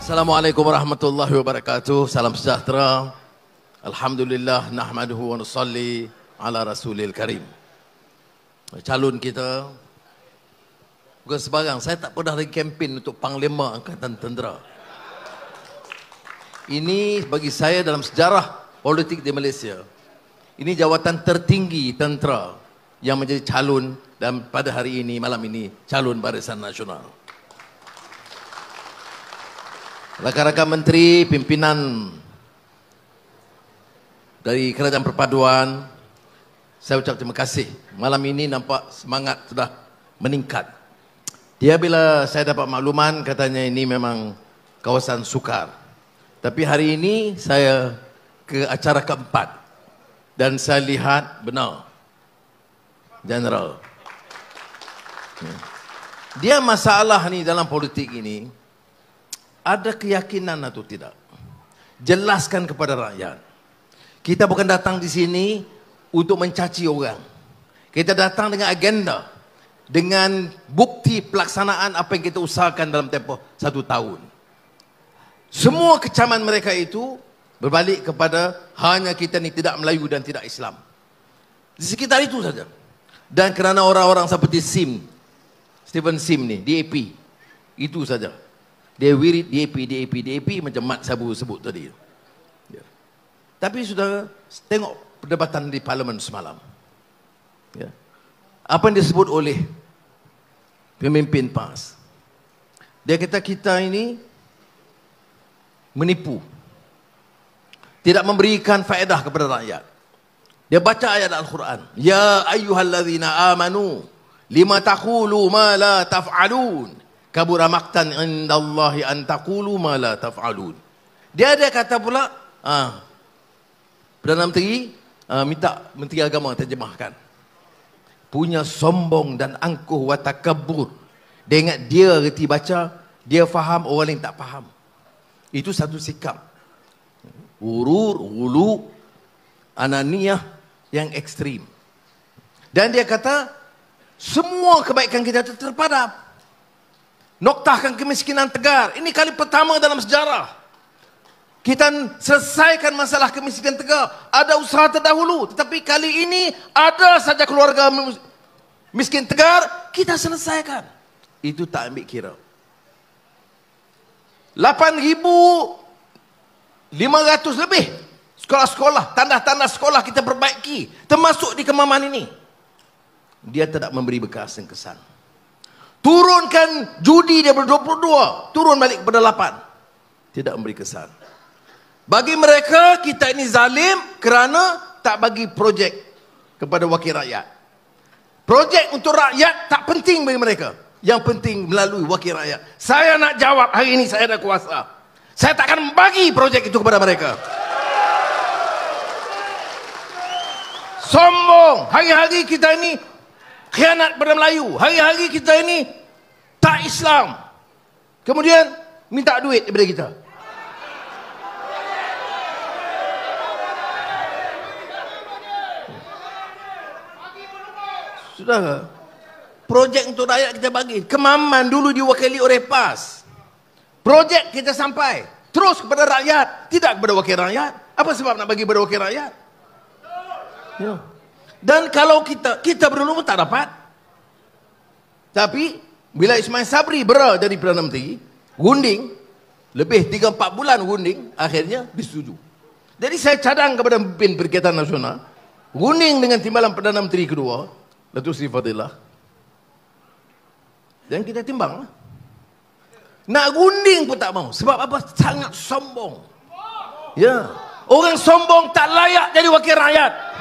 Assalamualaikum warahmatullahi wabarakatuh. Salam sejahtera. Alhamdulillah nahmaduhu wa nusalli ala rasulil karim. Calon kita bukan sebarang. Saya tak pernah lagi kempen untuk Panglima Angkatan Tentera. Ini bagi saya dalam sejarah politik di Malaysia, ini jawatan tertinggi tentera yang menjadi calon, dan pada hari ini, malam ini, calon Barisan Nasional. Rakan-rakan menteri, pimpinan dari Kerajaan Perpaduan, saya ucap terima kasih. Malam ini nampak semangat sudah meningkat. Dia bila saya dapat makluman katanya ini memang kawasan sukar. Tapi hari ini saya ke acara keempat dan saya lihat benar, General. Dia masalah ni dalam politik ini, ada keyakinan atau tidak? Jelaskan kepada rakyat. Kita bukan datang di sini untuk mencaci orang. Kita datang dengan agenda, dengan bukti pelaksanaan apa yang kita usahakan dalam tempoh 1 tahun. Semua kecaman mereka itu berbalik kepada hanya kita ni tidak Melayu dan tidak Islam. Di sekitar itu saja. Dan kerana orang-orang seperti Stephen Sim ni, DAP, itu saja. Dia wirid DAP macam Mat Sabu sebut tadi. Ya. Tapi sudah tengok perdebatan di Parlimen semalam. Ya. Apa yang disebut oleh pemimpin PAS. Dia kata kita ini menipu. Tidak memberikan faedah kepada rakyat. Dia baca ayat Al-Quran. Ya ayyuhallazina amanu lima taqulu ma la taf'alun. Kabura maqtan indallahi an taqulu ma la taf'alun. Dia ada kata pula, Perdana Menteri minta Menteri Agama terjemahkan. Punya sombong dan angkuh wa takabbur. Dia ingat dia reti baca, dia faham, orang lain tak faham. Itu satu sikap. Ulu, ananiyah yang ekstrim. Dan dia kata, semua kebaikan kita itu terpadam. Noktahkan kemiskinan tegar. Ini kali pertama dalam sejarah. Kita selesaikan masalah kemiskinan tegar. Ada usaha terdahulu. Tetapi kali ini ada saja keluarga miskin tegar. Kita selesaikan. Itu tak ambil kira. 8,500 lebih sekolah-sekolah, tanda-tanda sekolah kita perbaiki. Termasuk di Kemaman ini. Dia tidak memberi bekas dan kesan. Turunkan judi dia ber-22, turun balik kepada 8. Tidak memberi kesan. Bagi mereka, kita ini zalim kerana tak bagi projek kepada wakil rakyat. Projek untuk rakyat tak penting bagi mereka. Yang penting melalui wakil rakyat. Saya nak jawab hari ini, saya ada kuasa. Saya tak akan bagi projek itu kepada mereka. Sombong. Hari-hari kita ini khianat pada Melayu. Hari-hari kita ini tak Islam. Kemudian minta duit daripada kita. Sudah. Projek untuk rakyat kita bagi. Kemaman dulu diwakili oleh PAS. Projek kita sampai. Terus kepada rakyat. Tidak kepada wakil rakyat. Apa sebab nak bagi kepada wakil rakyat? Ya. Dan kalau kita berdulu pun tak dapat. Tapi bila Ismail Sabri jadi Perdana Menteri, gunding, lebih 3-4 bulan gunding, akhirnya disetujui. Jadi saya cadang kepada pemimpin Perikatan Nasional, gunding dengan timbalan Perdana Menteri kedua, Datuk Seri Fadilah. Dan kita timbang. Nak gunding pun tak mau. Sebab apa? Sangat sombong. Ya. Orang sombong tak layak jadi wakil rakyat.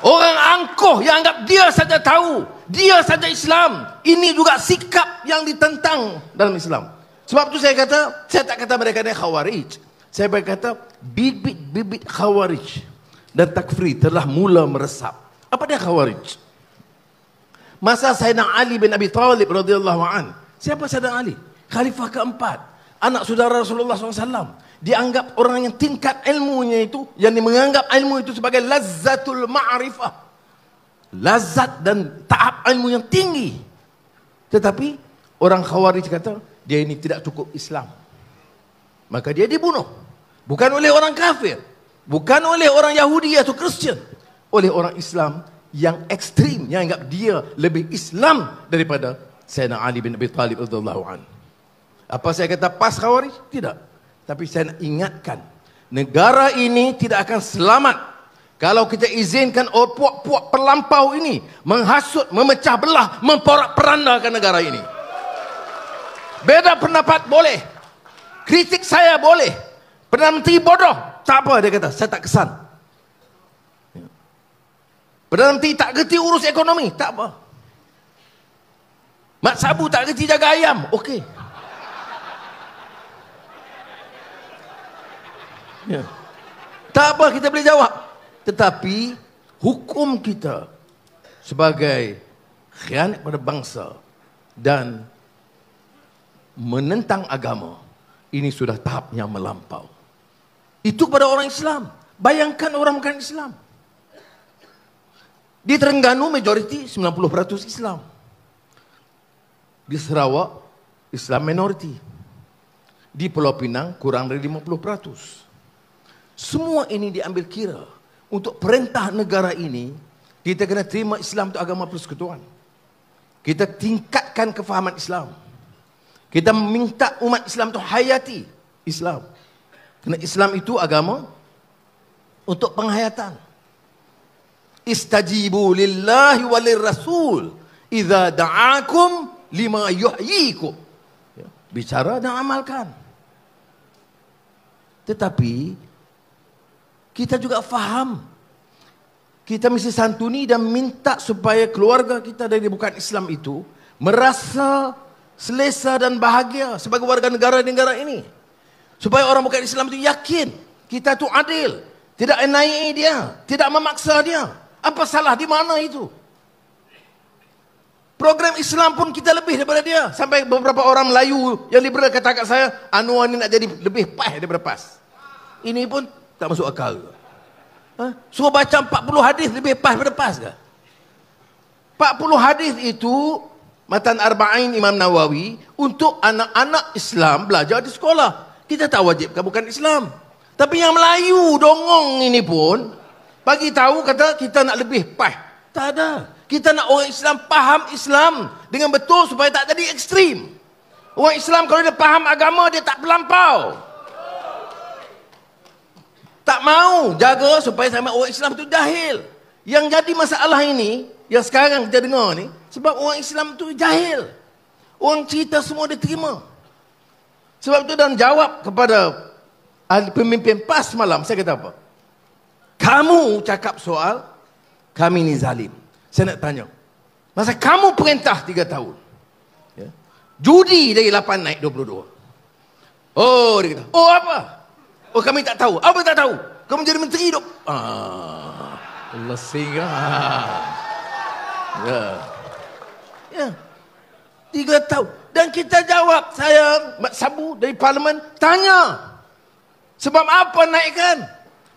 Orang angkuh yang anggap dia saja tahu, dia saja Islam. Ini juga sikap yang ditentang dalam Islam. Sebab tu saya kata, saya tak kata mereka ni khawarij. Saya berkata, bibit-bibit khawarij dan takfiri telah mula meresap. Apa dia khawarij? Masa Sayyidina Ali bin Abi Talib radhiyallahu an. Siapa Sayyidina Ali? Khalifah keempat, anak saudara Rasulullah SAW. Dianggap orang yang tingkat ilmunya itu, yang menganggap ilmu itu sebagai lazzatul ma'rifah, lazat dan tahap ilmu yang tinggi. Tetapi orang Khawarij kata dia ini tidak cukup Islam. Maka dia dibunuh. Bukan oleh orang kafir, bukan oleh orang Yahudi atau Kristian, oleh orang Islam yang ekstrim, yang anggap dia lebih Islam daripada Sayyidina Ali bin Abi Talib radhiyallahu anhu. Apa saya kata pas Khawarij? Tidak. Tapi saya nak ingatkan, negara ini tidak akan selamat kalau kita izinkan puak-puak perlampau ini menghasut, memecah belah, memporak-perandakan negara ini. Beda pendapat boleh, kritik saya boleh, Perdana Menteri bodoh, tak apa dia kata, saya tak kesan. Perdana Menteri tak gerti urus ekonomi, tak apa. Mat Sabu tak gerti jaga ayam, okey. Ya. Tak apa, kita boleh jawab. Tetapi hukum kita sebagai khianat pada bangsa dan menentang agama, ini sudah tahap yang melampau. Itu kepada orang Islam. Bayangkan orang bukan Islam. Di Terengganu majoriti 90% Islam. Di Sarawak Islam minoriti. Di Pulau Pinang kurang dari 50%. Semua ini diambil kira. Untuk perintah negara ini, kita kena terima Islam itu agama persekutuan. Kita tingkatkan kefahaman Islam. Kita minta umat Islam itu hayati Islam. Kerana Islam itu agama untuk penghayatan. Istajibu lillahi walir rasul idza da'akum lima yuhyikum. Bicara dan amalkan. Tetapi kita juga faham, kita mesti santuni dan minta supaya keluarga kita dari bukan Islam itu merasa selesa dan bahagia sebagai warga negara ini. Supaya orang bukan Islam itu yakin kita itu adil, tidak enayi dia, tidak memaksa dia. Apa salah di mana itu? Program Islam pun kita lebih daripada dia. Sampai beberapa orang Melayu yang liberal kata kat saya, Anwar ni nak jadi lebih PAS daripada PAS. Ini pun tak masuk akal. Suruh baca 40 hadis lebih PAS daripada PAS ke? 40 hadis itu Matan Arba'in Imam Nawawi untuk anak-anak Islam belajar di sekolah. Kita tak wajibkan bukan Islam. Tapi yang Melayu dongong ini pun bagi tahu kata kita nak lebih PAS. Tak ada. Kita nak orang Islam faham Islam dengan betul supaya tak jadi ekstrim. Orang Islam kalau dia faham agama dia tak terlampau. Tak mau jaga supaya sama orang Islam itu jahil. Yang jadi masalah ini, yang sekarang kita dengar ni, sebab orang Islam itu jahil. Orang cerita semua dia terima. Sebab itu dalam jawab kepada pemimpin PAS malam, saya kata apa? Kamu cakap soal, kami ni zalim. Saya nak tanya, masa kamu perintah 3 tahun, ya, judi dari 8 naik 22. Oh, dia kata, oh apa? Oh kami tak tahu. Apa tak tahu? Kamu jadi menteri dok. Allah singgah. Ya. Ya. 3 tahun. Dan kita jawab, saya Mat Sabu dari Parlimen tanya. Sebab apa naikkan?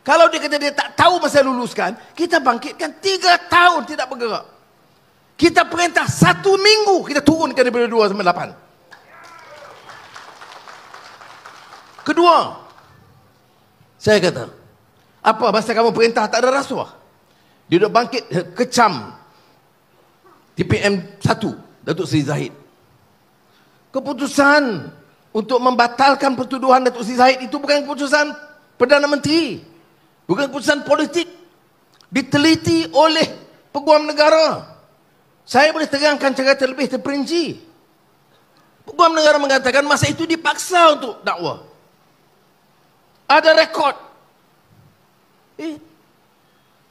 Kalau dia kata dia tak tahu masa luluskan, kita bangkitkan 3 tahun tidak bergerak. Kita perintah 1 minggu, kita turunkan daripada 2 sampai 8. Kedua, saya kata, apa masa kamu perintah tak ada rasuah? Dia dah bangkit kecam TPM 1 Datuk Seri Zahid. Keputusan untuk membatalkan pertuduhan Datuk Seri Zahid itu bukan keputusan Perdana Menteri, bukan keputusan politik, diteliti oleh Peguam Negara. Saya boleh terangkan secara terlebih terperinci. Peguam Negara mengatakan masa itu dipaksa untuk dakwah. Ada rekod.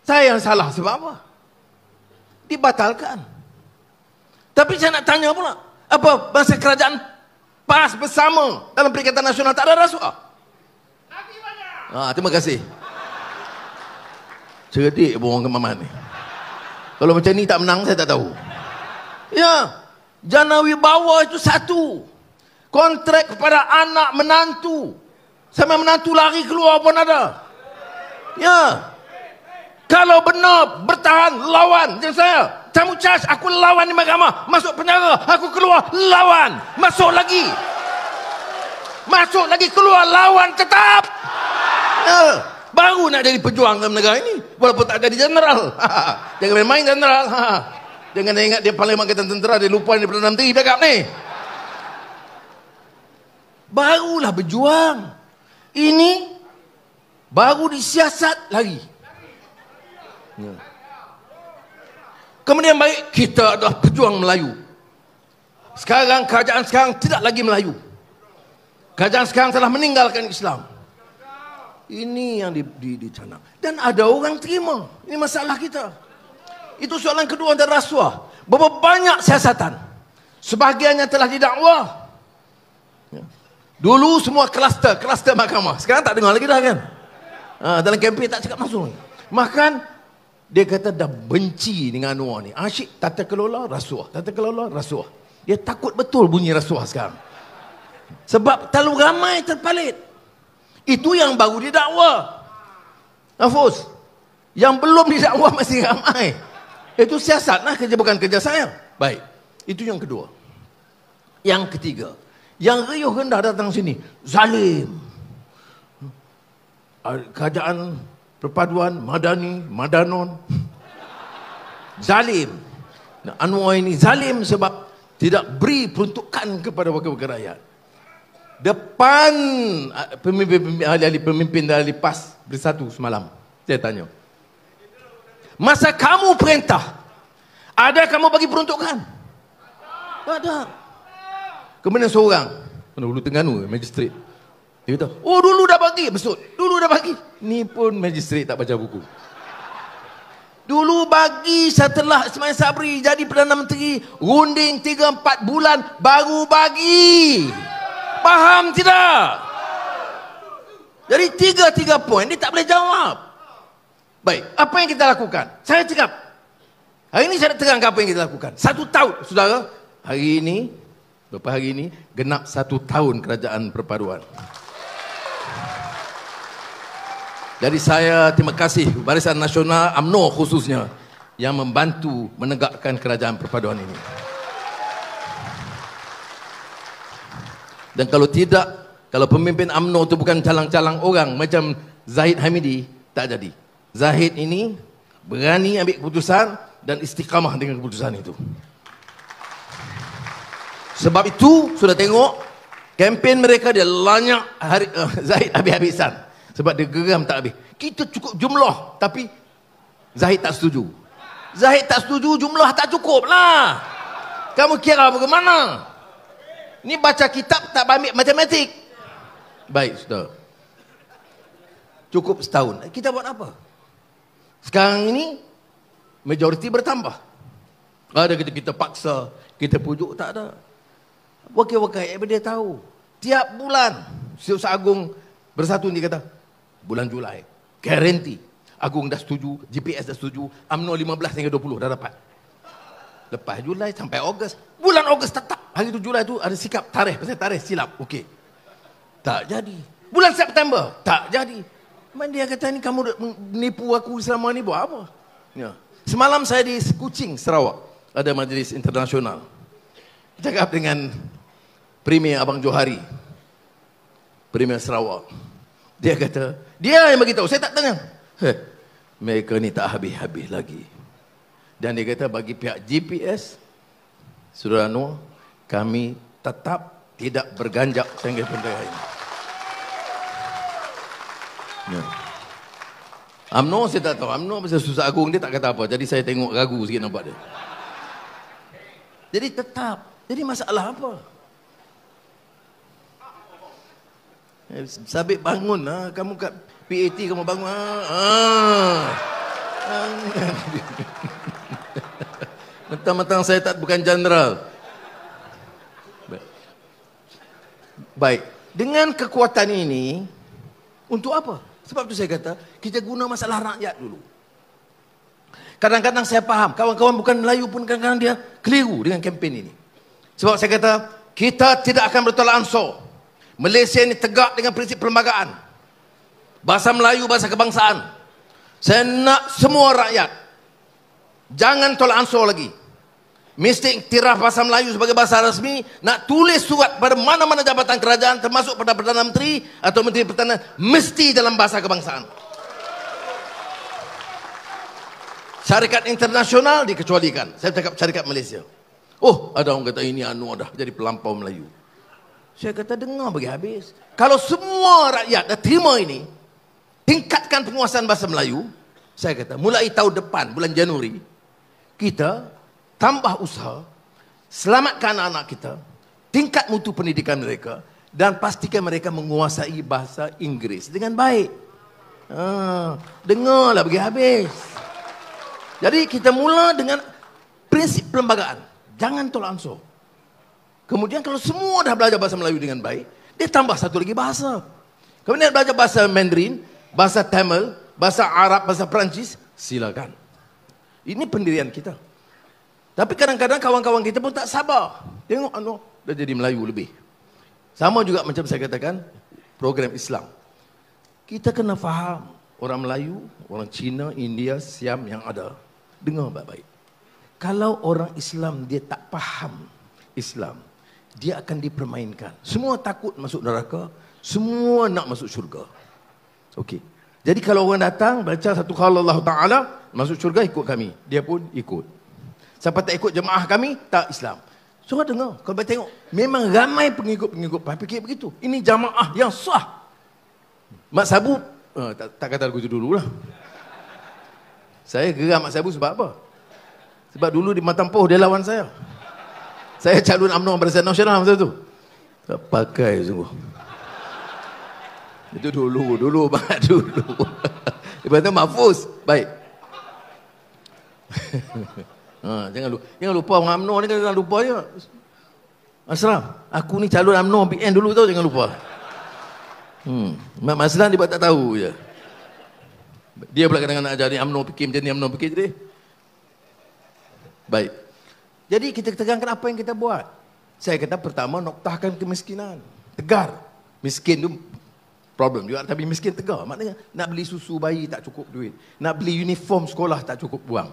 Saya yang salah sebab apa? Dibatalkan. Tapi saya nak tanya pula, apa masa kerajaan PAS bersama dalam Perikatan Nasional tak ada rasuah? Terima kasih. Cerdik pun orang kemaman ni. Kalau macam ni tak menang saya tak tahu. Ya, jana wibawa itu satu. Kontrak kepada anak menantu. Sampai menantu lari keluar pun ada. Ya. Kalau benar bertahan lawan macam saya, tamu charge aku lawan di mahkamah, masuk penjara, aku keluar lawan, masuk lagi. Masuk lagi keluar, lawan tetap. Baru nak jadi pejuang dalam negara ini. Walaupun tak jadi general. Jangan main-main general. Jangan ingat dia paling angkatan tentera, dia lupa dia Perdana Menteri backup ni. Barulah berjuang. Ini baru disiasat lagi. Kemudian baik, kita adalah pejuang Melayu. Sekarang kerajaan sekarang tidak lagi Melayu. Kerajaan sekarang telah meninggalkan Islam. Ini yang dicanang. Dan ada orang terima. Ini masalah kita. Itu soalan kedua, ada rasuah. Berapa banyak siasatan. Sebahagiannya telah didakwa. Dulu semua kluster mahkamah. Sekarang tak dengar lagi dah kan. Dalam kempen tak cakap masuk. Makan dia kata dah benci dengan Anwar ni. Asyik tata kelola rasuah, tata kelola rasuah. Dia takut betul bunyi rasuah sekarang. Sebab terlalu ramai terpalit. Itu yang baru didakwa. Hafuz, yang belum didakwa masih ramai. Itu siasat lah, kerja bukan kerja saya. Baik, itu yang kedua. Yang ketiga, yang riuh rendah datang sini, zalim. Kerajaan perpaduan Madani, Madanon, zalim. Anwar ini zalim sebab tidak beri peruntukan kepada wakil-wakil rakyat. Depan pemimpin dari PAS Bersatu semalam, saya tanya, masa kamu perintah, ada kamu bagi peruntukan? Tak ada. Kemudian seorang, dulu Terengganu, magistrat, dia kata, oh dulu dah bagi, betul, dulu dah bagi. Ni pun magistrat tak baca buku. Dulu bagi setelah Ismail Sabri jadi Perdana Menteri, runding 3-4 bulan baru bagi. Faham tidak? Jadi tiga poin dia tak boleh jawab. Baik, apa yang kita lakukan? Saya cakap, hari ini saya terangkan apa yang kita lakukan. 1 tahun, saudara, hari ini, beberapa hari ini, genap 1 tahun kerajaan perpaduan. Jadi saya terima kasih Barisan Nasional UMNO khususnya yang membantu menegakkan kerajaan perpaduan ini. Dan kalau tidak, kalau pemimpin UMNO itu bukan calang-calang orang macam Zahid Hamidi, tak jadi. Zahid ini berani ambil keputusan dan istiqamah dengan keputusan itu. Sebab itu, sudah tengok, kempen mereka dia lanyak Zahid habis-habisan. Sebab dia geram tak habis. Kita cukup jumlah, tapi Zahid tak setuju. Zahid tak setuju, jumlah tak cukup lah. Kamu kira bagaimana? Ni baca kitab tak ambil matematik. Baik, sudah. Cukup setahun. Kita buat apa? Sekarang ini majoriti bertambah. Ada kita paksa, kita pujuk, tak ada. Wakil-wakil dia tahu. Tiap bulan Setiausaha Agung Bersatu ni kata, bulan Julai, garanti. Agung dah setuju, GPS dah setuju, UMNO 15 hingga 20 dah dapat. Lepas Julai sampai Ogos, bulan Ogos tetap. Hari tu Julai tu ada sikap tarikh, pasal tarikh silap. Okey. Tak jadi. Bulan September, tak jadi. Man dia kata ni kamu menipu aku selama ni buat apa? Ya. Semalam saya di Kuching, Sarawak. Ada majlis internasional. Cakap dengan Premier Abang Johari. Premier Sarawak. Dia kata, dia yang beritahu, saya tak tanya. Mereka ni tak habis-habis lagi. Dan dia kata bagi pihak GPS, Saudara Anwar, kami tetap tidak berganjak sehingga perkara ini. Ya. UMNO saya tak tahu. UMNO pasal Susah Agung dia tak kata apa. Jadi saya tengok ragu sikit nampak dia. Jadi tetap. Jadi masalah apa? Sabit bangun lah. Kamu kat PAT kamu bangun. Mentang-mentang saya tak bukan general. Baik. Dengan kekuatan ini, untuk apa? Sebab itu saya kata, kita guna masalah rakyat dulu. Kadang-kadang saya faham, kawan-kawan bukan Melayu pun kadang-kadang dia keliru dengan kempen ini. Sebab saya kata, kita tidak akan bertolak ansur. Malaysia ini tegak dengan prinsip perlembagaan. Bahasa Melayu, bahasa kebangsaan. Saya nak semua rakyat, jangan tolak ansur lagi. mesti iktiraf bahasa Melayu sebagai bahasa rasmi, nak tulis surat pada mana-mana jabatan kerajaan termasuk pada Perdana Menteri atau Menteri Pertahanan mesti dalam bahasa kebangsaan. Syarikat internasional dikecualikan. Saya cakap syarikat Malaysia. Oh, ada orang kata ini dah jadi pelampau Melayu. Saya kata dengar bagi habis. Kalau semua rakyat dah terima ini, tingkatkan penguasaan bahasa Melayu, saya kata mulai tahun depan bulan Januari kita tambah usaha, selamatkan anak-anak kita, tingkat mutu pendidikan mereka dan pastikan mereka menguasai bahasa Inggeris dengan baik. Dengarlah bagi habis. Jadi kita mula dengan prinsip perlembagaan. Jangan tolak ansur. Kemudian kalau semua dah belajar bahasa Melayu dengan baik, dia tambah satu lagi bahasa. Kemudian belajar bahasa Mandarin, bahasa Tamil, bahasa Arab, bahasa Perancis, silakan. Ini pendirian kita. Tapi kadang-kadang kawan-kawan kita pun tak sabar. Tengok dah jadi Melayu lebih. Sama juga macam saya katakan, program Islam. Kita kena faham orang Melayu, orang Cina, India, Siam yang ada. Dengar baik-baik. Kalau orang Islam dia tak faham Islam, dia akan dipermainkan. Semua takut masuk neraka, semua nak masuk syurga. Okey. Jadi kalau orang datang baca satu qala Allah Taala, masuk syurga ikut kami. Dia pun ikut. Siapa tak ikut jemaah kami, tak Islam. So dengar, kalau tengok, memang ramai pengikut-pengikut fikir begitu. Ini jamaah yang sah. Mak Sabu, tak kata lagu itu dululah. Saya geram Mak Sabu sebab apa? Sebab dulu di Matampoh dia lawan saya. Saya calon UMNO Barisan Nasional masa tu. Tak pakai sungguh. Itu dulu banget dulu. Lepas tu Mahfuz, baik. Jangan lupa orang UMNO ni, jangan lupa je. Asram, aku ni calon UMNO PN dulu tau, jangan lupa. Mak Maslan dia buat tak tahu je. Dia pula kadang-kadang nak ajar ni UMNO fikir macam ni, UMNO fikir je. Baik. Jadi kita tegangkan apa yang kita buat. Saya kata pertama noktahkan kemiskinan. Tegar. Miskin tu problem juga, tapi miskin tegar. Maknanya nak beli susu bayi tak cukup duit. Nak beli uniform sekolah tak cukup buang.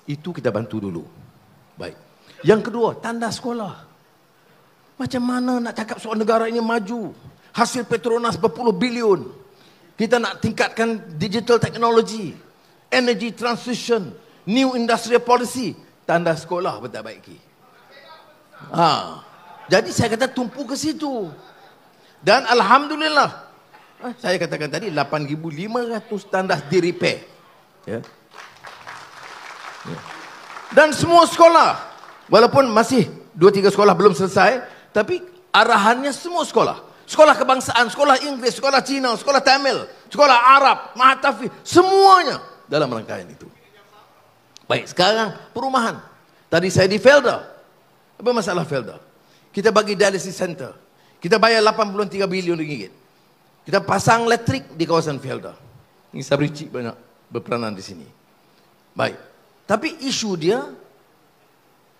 Itu kita bantu dulu. Baik. Yang kedua, tanda sekolah. Macam mana nak cakap soal negara ini maju? Hasil Petronas berpuluh bilion. Kita nak tingkatkan digital technology, energy transition, new industrial policy. Tanda sekolah perbaiki. Jadi saya kata tumpu ke situ. Dan alhamdulillah, saya katakan tadi 8,500 tandas di repair. Ya. Dan semua sekolah, walaupun masih 2-3 sekolah belum selesai, tapi arahannya semua sekolah. Sekolah kebangsaan, sekolah Inggeris, sekolah Cina, sekolah Tamil, sekolah Arab, Mahat Tafiz, semuanya dalam rangkaian itu. Baik, sekarang perumahan. Tadi saya di Felda. Apa masalah Felda? Kita bagi dialysis center. Kita bayar 83 bilion ringgit. Kita pasang elektrik di kawasan Felda. Ini Sabri Cik banyak berperanan di sini. Baik. Tapi isu dia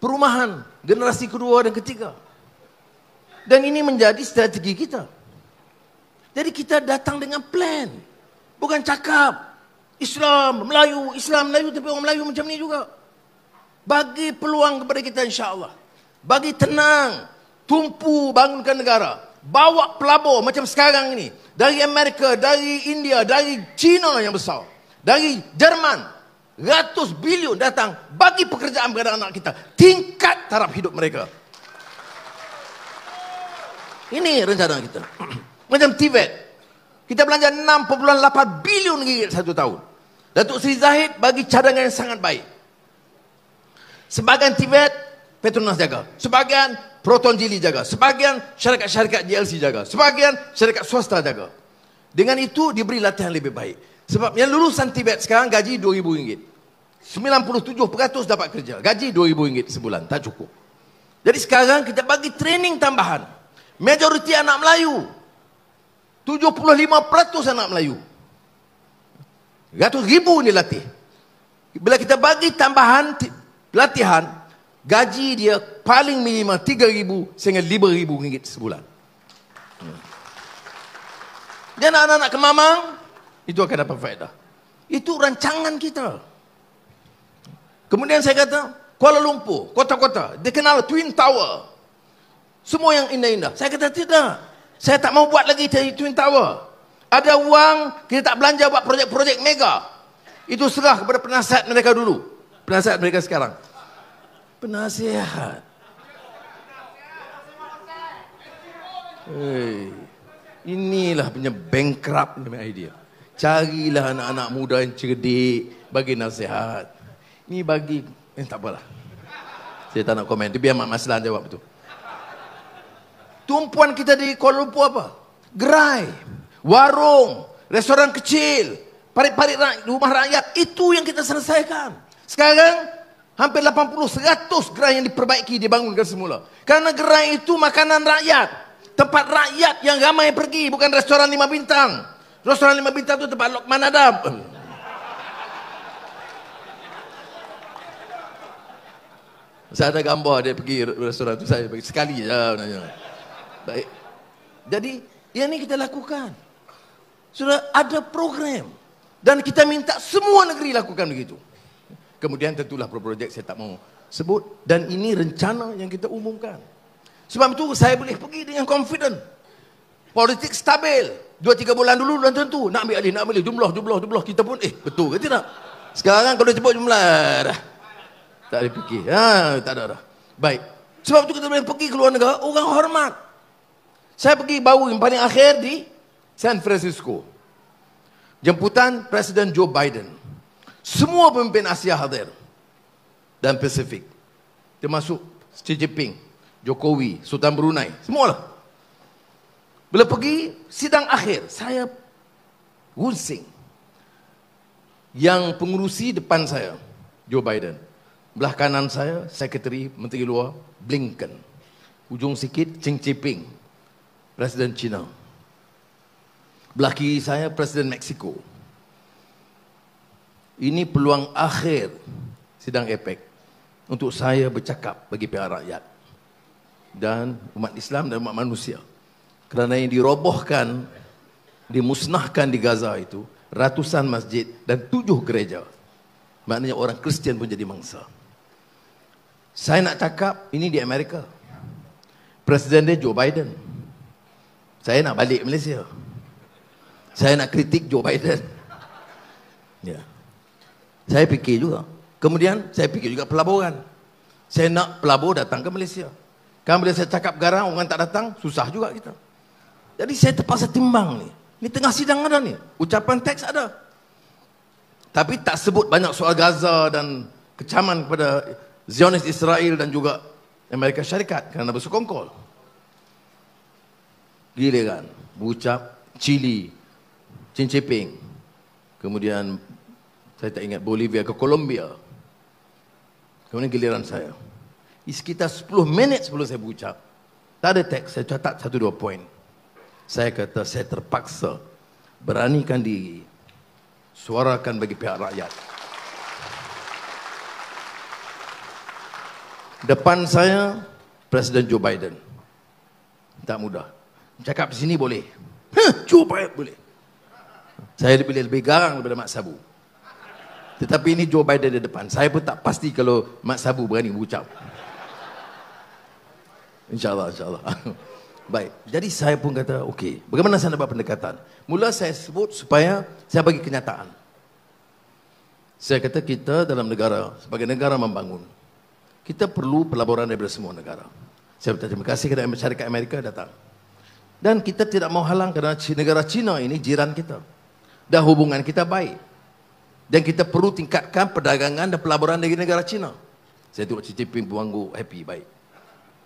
perumahan generasi kedua dan ketiga. Dan ini menjadi strategi kita. Jadi kita datang dengan plan. Bukan cakap Islam, Melayu, tapi orang Melayu macam ni juga. Bagi peluang kepada kita insya-Allah. Bagi tenang, tumpu bangunkan negara. Bawa pelabur macam sekarang ini. Dari Amerika, dari India, dari China yang besar. Dari Jerman, ratus bilion datang bagi pekerjaan kepada anak kita. Tingkat taraf hidup mereka. Ini rencana kita. Macam Tibet. Kita belanja 6.8 bilion ringgit satu tahun. Datuk Seri Zahid bagi cadangan yang sangat baik. Sebahagian Tibet, Petronas jaga. Sebahagian Proton Jili jaga. Sebahagian syarikat-syarikat GLC jaga. Sebahagian syarikat swasta jaga. Dengan itu diberi latihan lebih baik. Sebab yang lulusan Tibet sekarang gaji RM2,000. 97% dapat kerja. Gaji RM2,000 sebulan. Tak cukup. Jadi sekarang kita bagi training tambahan. Majoriti anak Melayu. 75% anak Melayu. Ratus ribu ni latih. Bila kita bagi tambahan latihan, gaji dia paling minimal 3,000 sehingga RM5,000 sebulan. Dan anak-anak Kemamang, itu akan dapat faedah. Itu rancangan kita. Kemudian saya kata, Kuala Lumpur, kota-kota, dia kenal Twin Tower. Semua yang indah-indah. Saya kata tidak. Saya tak mau buat lagi Twin Tower. Ada wang, kita tak belanja buat projek-projek mega. Itu serah kepada penasihat mereka dulu. Penasihat mereka sekarang. Penasihat. Hey, inilah punya bankrupt punya idea. Carilah anak-anak muda yang cerdik, bagi nasihat. Ini bagi, tak apalah. Saya tak nak komen. Dia biar Mak Maslan jawab betul. Tumpuan kita di Kuala Lumpur apa? Gerai, warung, restoran kecil, parit-parit rumah rakyat. Itu yang kita selesaikan. Sekarang hampir 80-100 gerai yang diperbaiki, dibangunkan semula. Karena gerai itu makanan rakyat. Tempat rakyat yang ramai pergi, bukan restoran 5 bintang. Restoran 5 bintang itu tempat Lokman Adam. Saya ada gambar dia pergi restoran itu, saya pergi sekali je. Baik. Jadi, yang ini kita lakukan. Sudah ada program. Dan kita minta semua negeri lakukan begitu. Kemudian tentulah projek saya tak mau sebut. Dan ini rencana yang kita umumkan. Sebab itu saya boleh pergi dengan confident. Politik stabil. 2-3 bulan dulu belum tentu. Nak ambil jumlah. Kita pun, betul ke tidak? Sekarang kalau sebut jumlah, dah. Tak ada fikir. Tak ada dah. Baik. Sebab itu kita boleh pergi ke luar negara, orang hormat. Saya pergi baru yang paling akhir di San Francisco. Jemputan Presiden Joe Biden. Semua pemimpin Asia hadir. Dan Pasifik. Termasuk Xi Jinping, Jokowi, Sultan Brunei. Semualah. Bila pergi sidang akhir, saya gunsing. Yang pengurusi depan saya, Joe Biden. Belah kanan saya, Sekretari Menteri Luar, Blinken. Ujung sikit, Xi Jinping. Presiden China. Belah kiri saya, Presiden Meksiko. Ini peluang akhir sidang APEC untuk saya bercakap bagi pihak rakyat dan umat Islam dan umat manusia. Kerana yang dirobohkan, dimusnahkan di Gaza itu, ratusan masjid dan 7 gereja. Maknanya orang Kristian pun jadi mangsa. Saya nak cakap, ini di Amerika. Presiden dia Joe Biden. Saya nak balik Malaysia. Saya nak kritik Joe Biden. Ya. Saya fikir juga. Kemudian saya fikir juga pelaburan. Saya nak pelabur datang ke Malaysia. Kan bila saya cakap garang, orang tak datang, susah juga kita. Jadi saya terpaksa timbang ni. Ni tengah sidang ada ni. Ucapan teks ada. Tapi tak sebut banyak soal Gaza dan kecaman kepada Zionis Israel dan juga Amerika Syarikat kerana bersekongkol. Giliran berucap Chili, Xi Jinping, kemudian saya tak ingat Bolivia ke Colombia, kemudian giliran saya. Sekitar 10 minit sebelum saya berucap, tak ada teks, saya catat 1-2 poin. Saya kata saya terpaksa beranikan diri, suarakan bagi pihak rakyat. Depan saya Presiden Joe Biden. Tak mudah. Cakap di sini boleh. Joe Biden boleh. Saya lebih garang daripada Mak Sabu. Tetapi ini Joe Biden di depan. Saya pun tak pasti kalau Mak Sabu berani berucap. InsyaAllah, insyaAllah. Baik. Jadi saya pun kata, okey, bagaimana saya nak buat pendekatan? Mula saya sebut supaya saya bagi kenyataan. Saya kata kita dalam negara, sebagai negara membangun, kita perlu pelaburan daripada semua negara. Saya berterima kasih kepada masyarakat Amerika datang. Dan kita tidak mau halang kerana negara China ini jiran kita. Dan hubungan kita baik. Dan kita perlu tingkatkan perdagangan dan pelaburan dari negara China. Saya tengok Xi Jinping buanggu happy, baik.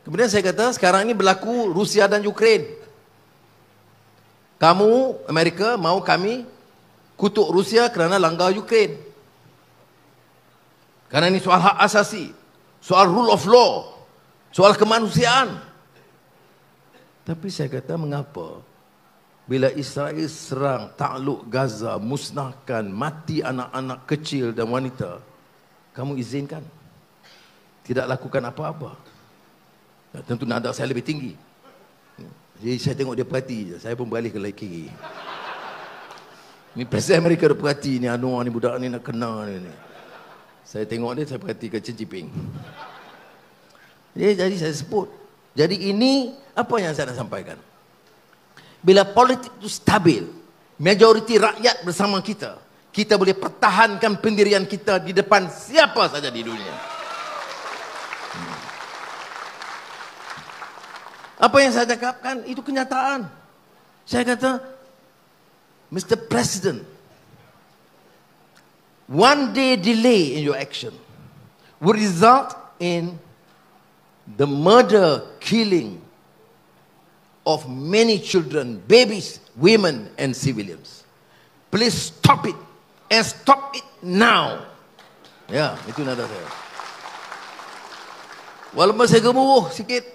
Kemudian saya kata, sekarang ini berlaku Rusia dan Ukraine. Kamu, Amerika, mau kami kutuk Rusia kerana langgar Ukraine. Kerana ini soal hak asasi, soal rule of law, soal kemanusiaan. Tapi saya kata, mengapa bila Israel serang takluk Gaza, musnahkan, mati anak-anak kecil dan wanita, kamu izinkan? Tidak lakukan apa-apa. Tentu nada saya lebih tinggi. Jadi saya tengok dia perhati je. Saya pun beralih ke kiri. Ni Presiden Amerika dia perhati ni, Anwar ni budak ni nak kena ni. Saya tengok dia, saya perhati ke Ciping. Jadi saya sebut. Jadi ini apa yang saya nak sampaikan. Bila politik itu stabil, majoriti rakyat bersama kita, kita boleh pertahankan pendirian kita di depan siapa saja di dunia. Apa yang saya cakapkan itu kenyataan. Saya kata, Mr. President, one day delay in your action will result in the murder, killing of many children, babies, women and civilians. Please stop it and stop it now. Ya, itu nada saya. Walaupun saya gemuruh sikit,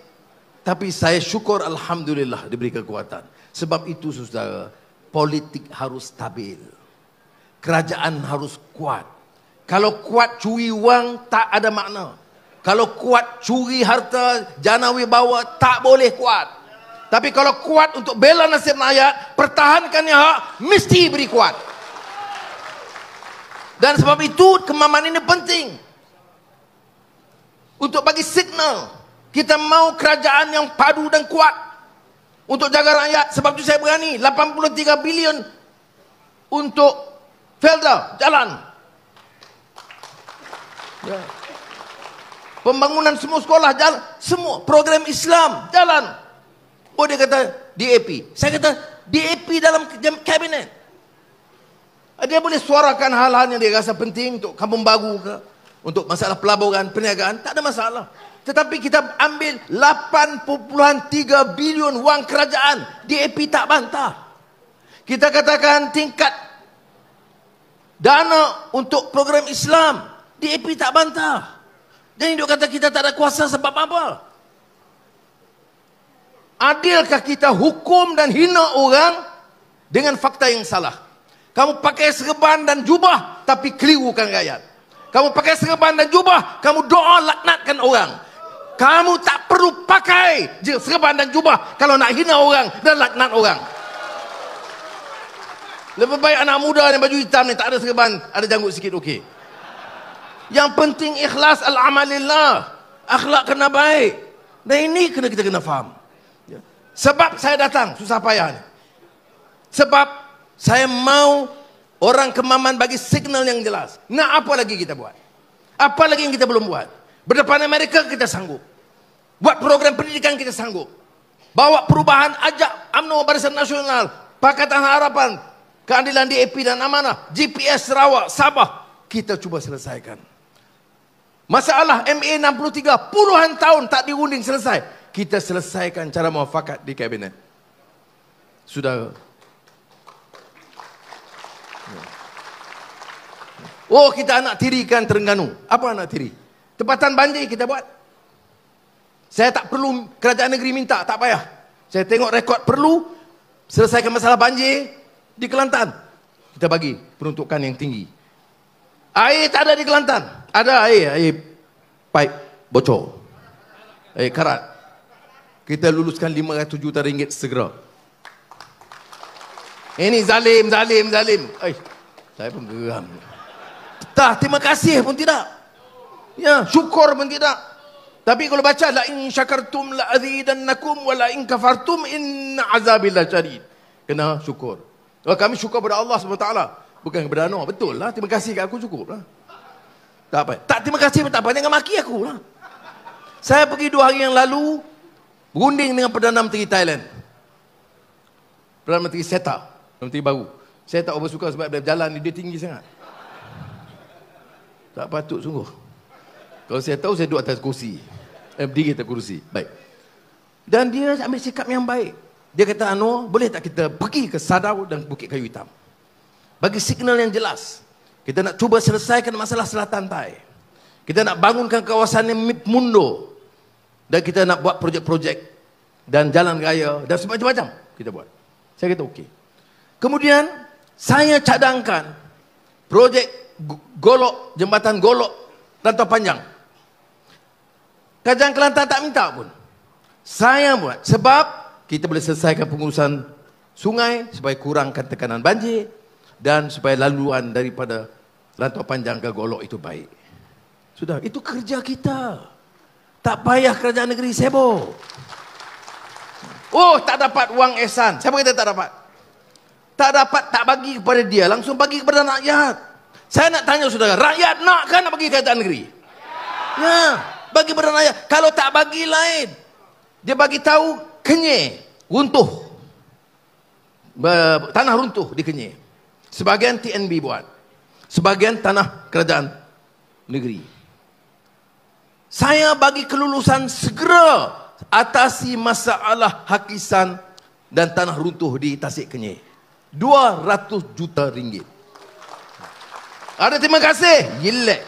tapi saya syukur alhamdulillah diberi kekuatan. Sebab itu saudara, politik harus stabil. Kerajaan harus kuat. Kalau kuat curi wang tak ada makna. Kalau kuat curi harta jana wibawa tak boleh kuat. Tapi kalau kuat untuk bela nasib rakyat, pertahankan yang hak, mesti beri kuat. Dan sebab itu kemaman ini penting. Untuk bagi signal kita mau kerajaan yang padu dan kuat untuk jaga rakyat. Sebab itu saya berani 83 bilion untuk Felda, jalan. Ya. Pembangunan semua sekolah, jalan. Semua program Islam, jalan. Oh, dia kata DAP. Saya kata DAP dalam kabinet. Dia boleh suarakan hal-hal yang dia rasa penting untuk kampung baru ke, untuk masalah pelaburan, perniagaan, tak ada masalah. Tetapi kita ambil 8.3 bilion wang kerajaan, DAP tak bantah. Kita katakan tingkat dana untuk program Islam, DAP tak bantah. Jadi dia kata kita tak ada kuasa sebab apa? Adilkah kita hukum dan hina orang dengan fakta yang salah? Kamu pakai serban dan jubah tapi kelirukan rakyat. Kamu pakai serban dan jubah, kamu doa laknatkan orang. Kamu tak perlu pakai serban dan jubah kalau nak hina orang dan laknat orang. Lebih baik anak muda yang baju hitam ni tak ada serban, ada janggut sikit okey. Yang penting ikhlas al-amalillah. Akhlak kena baik. Dan ini kita kena faham. Sebab saya datang susah payah ni. Sebab saya mau orang Kemaman bagi signal yang jelas. Nak apa lagi kita buat? Apa lagi yang kita belum buat? Berdepan Amerika kita sanggup. Buat program pendidikan kita sanggup. Bawa perubahan, ajak UMNO Barisan Nasional, Pakatan Harapan, Keadilan DAP dan Amanah, GPS Sarawak, Sabah, kita cuba selesaikan. Masalah MA 63 puluhan tahun tak diunding selesai. Kita selesaikan cara muafakat di kabinet. Sudah. Oh, kita anak tirikan Terengganu. Apa anak tiri? Tempatan banjir kita buat. Saya tak perlu kerajaan negeri minta, tak payah. Saya tengok rekod perlu selesaikan masalah banjir di Kelantan. Kita bagi peruntukan yang tinggi. Air tak ada di Kelantan. Ada air pipe bocor. Air karat. Kita luluskan 500 juta ringgit segera. Ini zalim. Saya pun geram. Tak, terima kasih pun tidak. Ya, syukur pun tidak. Tapi kalau baca la in syakartum la azidannakum wa la in kafartum inna azabi lasyadid. Kena syukur. Oh, kami syukur kepada Allah SWT, bukan kepada Anwar. Betul lah, terima kasih kat aku cukup lah. Tak apa. Tak terima kasih tak apa, jangan maki aku lah. Saya pergi 2 hari yang lalu berunding dengan Perdana Menteri Thailand. Perdana Menteri Seta, Menteri baru. Saya tak bersuka sebab dia jalan dia tinggi sangat. Tak patut sungguh. Kalau saya tahu saya duduk atas kursi. Berdiri atas kursi. Baik. Dan dia ambil sikap yang baik. Dia kata, Anwar, boleh tak kita pergi ke Sadau dan Bukit Kayu Hitam? Bagi signal yang jelas. Kita nak cuba selesaikan masalah Selatan Thai. Kita nak bangunkan kawasan yang mundur. Dan kita nak buat projek-projek. Dan jalan raya. Dan semacam-macam kita buat. Saya kata okey. Kemudian, saya cadangkan projek Golok, jembatan Golok, Rantau Panjang. Kerajaan Kelantan tak minta pun. Saya buat. Sebab kita boleh selesaikan pengurusan sungai supaya kurangkan tekanan banjir dan supaya laluan daripada Rantau Panjang ke Golok itu baik. Sudah, itu kerja kita. Tak payah kerajaan negeri sibuk. Oh, tak dapat wang ihsan. Siapa kata tak dapat? Tak dapat, tak bagi kepada dia, langsung bagi kepada rakyat. Saya nak tanya saudara, rakyat nak kan nak bagi kerajaan negeri? Ya, bagi kepada rakyat. Kalau tak bagi lain, dia bagi tahu Kenyir runtuh, tanah runtuh di Kenyir. Sebagian TNB buat, sebagian tanah kerajaan negeri. Saya bagi kelulusan segera atasi masalah hakisan dan tanah runtuh di Tasik Kenyir. 200 juta ringgit. Ada terima kasih? Yelek.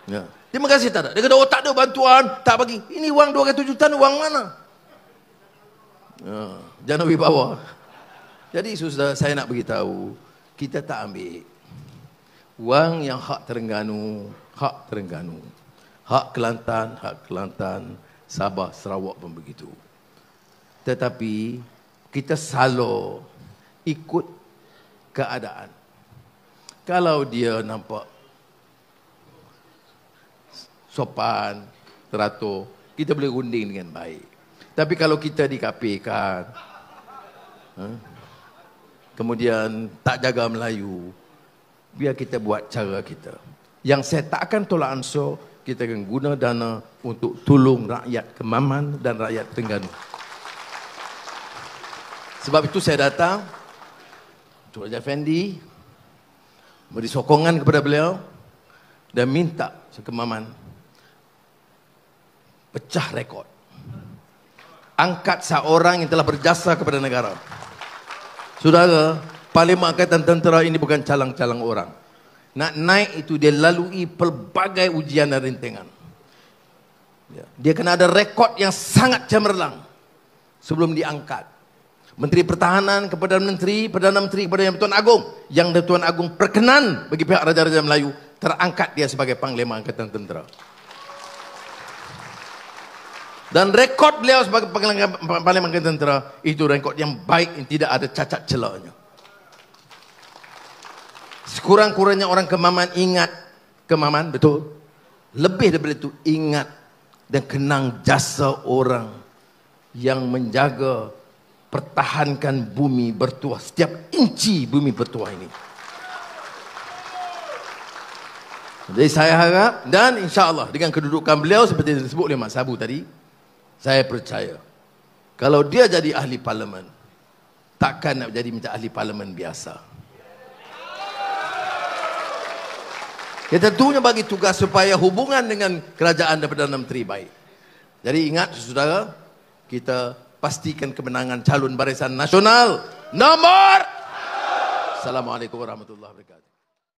Ya. Terima kasih tak ada. Dia kata, oh tak ada bantuan, tak bagi. Ini wang 200 juta ni wang mana? Ya. Jangan wibawa. Jadi saudara, saya nak beritahu, kita tak ambil wang yang hak Terengganu, hak Terengganu. Hak Kelantan, Sabah, Sarawak pun begitu. Tetapi kita selalu ikut keadaan. Kalau dia nampak sopan, teratur, kita boleh runding dengan baik. Tapi kalau kita dikapikan, kemudian tak jaga Melayu, biar kita buat cara kita. Yang saya tak akan tolak ansur, kita akan guna dana untuk tolong rakyat Kemaman dan rakyat Terengganu. Sebab itu saya datang, Dr. Raja Effendi, beri sokongan kepada beliau dan minta Kemaman pecah rekod. Angkat seorang yang telah berjasa kepada negara. Saudara, Parlimen Angkatan Tentera ini bukan calang-calang orang. Nak naik itu dia lalui pelbagai ujian dan rintangan. Dia kena ada rekod yang sangat cemerlang sebelum diangkat. Menteri Pertahanan kepada Menteri, Perdana Menteri kepada Yang Pertuan Agong. Yang Pertuan Agong perkenan bagi pihak Raja-Raja Melayu, terangkat dia sebagai Panglima Angkatan Tentera. Dan rekod beliau sebagai Panglima Angkatan Tentera, itu rekod yang baik, yang tidak ada cacat celaknya. Sekurang-kurangnya orang Kemaman ingat Kemaman, betul. Lebih daripada itu, ingat dan kenang jasa orang yang menjaga, pertahankan bumi bertuah, setiap inci bumi bertuah ini. Jadi saya harap, dan insya-Allah dengan kedudukan beliau seperti yang disebut oleh Mak Sabu tadi, saya percaya kalau dia jadi ahli parlimen, takkan nak jadi macam ahli parlimen biasa. Dia tentunya bagi tugas supaya hubungan dengan kerajaan dan Perdana Menteri baik. Jadi ingat saudara, kita pastikan kemenangan calon Barisan Nasional nombor. Assalamualaikum warahmatullahi wabarakatuh.